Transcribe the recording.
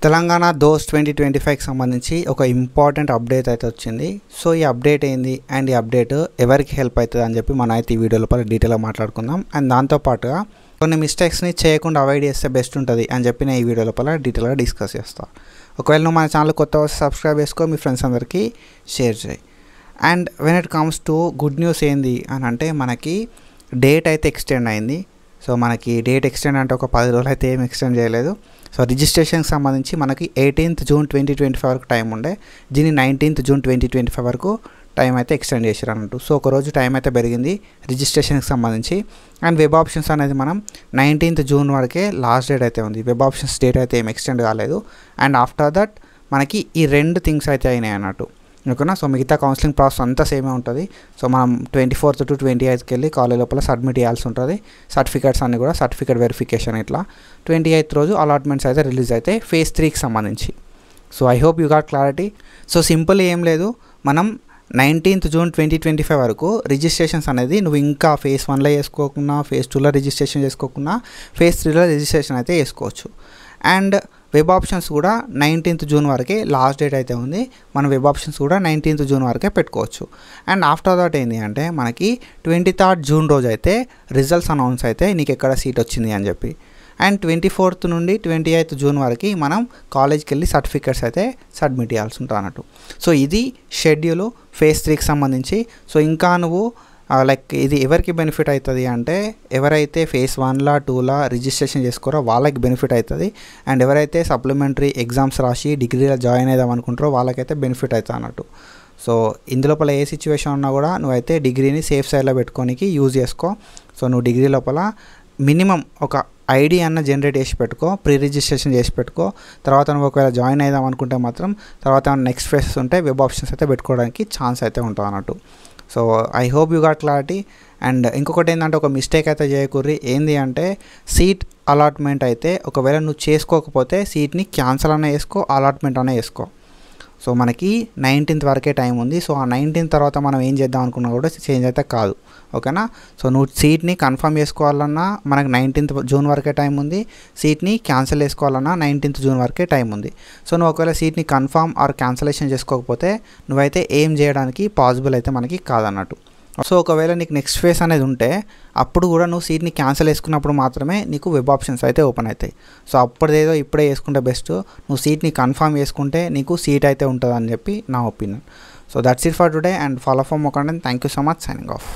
Telangana those 2025కి సంబంధించి ఒక important update అయితే వచ్చింది. సో ఈ అప్డేట్ ఏంది అండ్ ఈ అప్డేట్ ఎవరికి హెల్ప్ అవుతుంది అని చెప్పి మనం అయితే ఈ వీడియో లోపల డీటెయిల్గా మాట్లాడుకుందాం. అండ్ దాంతోపాటుగా కొన్ని మిస్టేక్స్ని చేయకుండా అవాయిడ్ చేస్తే బెస్ట్ ఉంటుంది అని చెప్పి నేను ఈ వీడియో లోపల డీటెయిల్గా డిస్కస్ చేస్తాను. ఒకవేళ నువ్వు మన ఛానల్ కొత్త సబ్స్క్రైబ్ చేసుకో, మీ ఫ్రెండ్స్ అందరికీ షేర్ చేయి. And when it comes to good news ఏంది అని అంటే మనకి డేట్ అయితే ఎక్స్టెండ్ అయింది. సో మనకి డేట్ ఎక్స్టెండ్ అంటే ఒక 10 రోజులు అయితే ఏం ఎక్స్టెండ్ చేయలేదు. సో రిజిస్ట్రేషన్కి సంబంధించి మనకి 18th జూన్ 2025 వరకు టైం ఉండే, దీన్ని 19th జూన్ 2025 వరకు టైం అయితే ఎక్స్టెండ్ చేశారు అన్నట్టు. సో ఒకరోజు టైం అయితే పెరిగింది రిజిస్ట్రేషన్కి సంబంధించి. అండ్ వెబ్ ఆప్షన్స్ అనేది మనం 19th జూన్ వరకే లాస్ట్ డేట్ అయితే ఉంది. వెబ్ ఆప్షన్స్ డేట్ అయితే ఏం ఎక్స్టెండ్ కాలేదు. అండ్ ఆఫ్టర్ దట్ మనకి ఈ 2 థింగ్స్ అయితే అయినాయి అన్నట్టు, ఓకేనా. సో మిగతా కౌన్సిలింగ్ ప్రాసెస్ అంతా సేమే ఉంటుంది. సో మనం 24th to 28th వెళ్ళి కాలేజ్ లోపల సబ్మిట్ చేయాల్సి ఉంటుంది. సర్టిఫికేట్స్ అన్నీ కూడా సర్టిఫికేట్ వెరిఫికేషన్ ఇట్లా 28th రోజు అలాట్మెంట్స్ అయితే రిలీజ్ అయితే phase 3కి సంబంధించి. So I hope you got clarity. So simple ఏం లేదు, మనం 19th జూన్ 2025 వరకు రిజిస్ట్రేషన్స్ అనేది నువ్వు ఇంకా phase 1లో చేసుకోకుండా, phase 2లో రిజిస్ట్రేషన్ చేసుకోకుండా, phase 3లో రిజిస్ట్రేషన్ అయితే చేసుకోవచ్చు. అండ్ వెబ్ ఆప్షన్స్ కూడా 19th జూన్ వరకే లాస్ట్ డేట్ అయితే ఉంది. మన వెబ్ ఆప్షన్స్ కూడా 19th జూన్ వరకే పెట్టుకోవచ్చు. అండ్ ఆఫ్టర్ దట్ ఏంటి అంటే మనకి 23rd జూన్ రోజు అయితే రిజల్ట్స్ అనౌన్స్ అయితే నీకు ఎక్కడ సీట్ వచ్చింది అని చెప్పి. అండ్ 24th నుండి 28th జూన్ వరకు మనం కాలేజ్కి వెళ్ళి సర్టిఫికేట్స్ అయితే సబ్మిట్ చేయాల్సి ఉంటుంది అన్నట్టు. సో ఇది షెడ్యూలు phase 3కి సంబంధించి. సో ఇంకా నువ్వు లైక్ ఇది ఎవరికి బెనిఫిట్ అవుతుంది అంటే ఎవరైతే phase 1లా 2లా రిజిస్ట్రేషన్ చేసుకోరో వాళ్ళకి బెనిఫిట్ అవుతుంది. అండ్ ఎవరైతే సప్లిమెంటరీ ఎగ్జామ్స్ రాసి డిగ్రీలో జాయిన్ అవుదాం అనుకుంటారో వాళ్ళకైతే బెనిఫిట్ అవుతుంది అన్నట్టు. సో ఇందులోపల ఏ సిచ్యువేషన్ ఉన్నా కూడా నువ్వైతే డిగ్రీని సేఫ్ సైడ్లో పెట్టుకోనికి యూజ్ చేసుకో. సో నువ్వు డిగ్రీ లోపల మినిమం ఒక ఐడి అన్న జనరేట్ చేసి పెట్టుకో, ప్రీ రిజిస్ట్రేషన్ చేసి పెట్టుకో. తర్వాత నువ్వు ఒకవేళ జాయిన్ అవుదాం అనుకుంటే మాత్రం తర్వాత నెక్స్ట్ ఫేసెస్ ఉంటే వెబ్ ఆప్షన్స్ అయితే పెట్టుకోవడానికి ఛాన్స్ అయితే ఉంటుంది అన్నట్టు. So I hope you got clarity. And ఇంకొకటి ఏంటంటే ఒక మిస్టేక్ అయితే చేయకూర్రి. ఏంది అంటే సీట్ అలాట్మెంట్ అయితే ఒకవేళ నువ్వు చేసుకోకపోతే సీట్ని క్యాన్సిల్ అనే వేసుకో, అలాట్మెంట్ అనే వేసుకో. సో మనకి 19th వరకే టైం ఉంది. సో ఆ 19th తర్వాత మనం ఏం చేద్దాం అనుకున్నా కూడా చేంజ్ అయితే కాదు, ఓకేనా. సో నువ్వు సీట్ని కన్ఫర్మ్ చేసుకోవాలన్నా మనకు 19th జూన్ వరకే టైం ఉంది. సీట్ని క్యాన్సిల్ చేసుకోవాలన్నా 19th జూన్ వరకే టైం ఉంది. సో నువ్వు ఒకవేళ సీట్ని కన్ఫర్మ్ ఆర్ క్యాన్సిలేషన్ చేసుకోకపోతే నువ్వైతే ఏం చేయడానికి పాసిబుల్ అయితే మనకి కాదన్నట్టు. సో ఒకవేళ నీకు నెక్స్ట్ ఫేస్ అనేది ఉంటే అప్పుడు కూడా నువ్వు సీట్ని క్యాన్సిల్ చేసుకున్నప్పుడు మాత్రమే నీకు వెబ్ ఆప్షన్స్ అయితే ఓపెన్ అవుతాయి. సో అప్పుడేదో ఇప్పుడే చేసుకుంటే బెస్ట్. నువ్వు సీట్ని కన్ఫర్మ్ చేసుకుంటే నీకు సీట్ అయితే ఉంటుంది అని చెప్పి నా opinion. So that's it for today and follow for more content. Thank you so much. Signing off.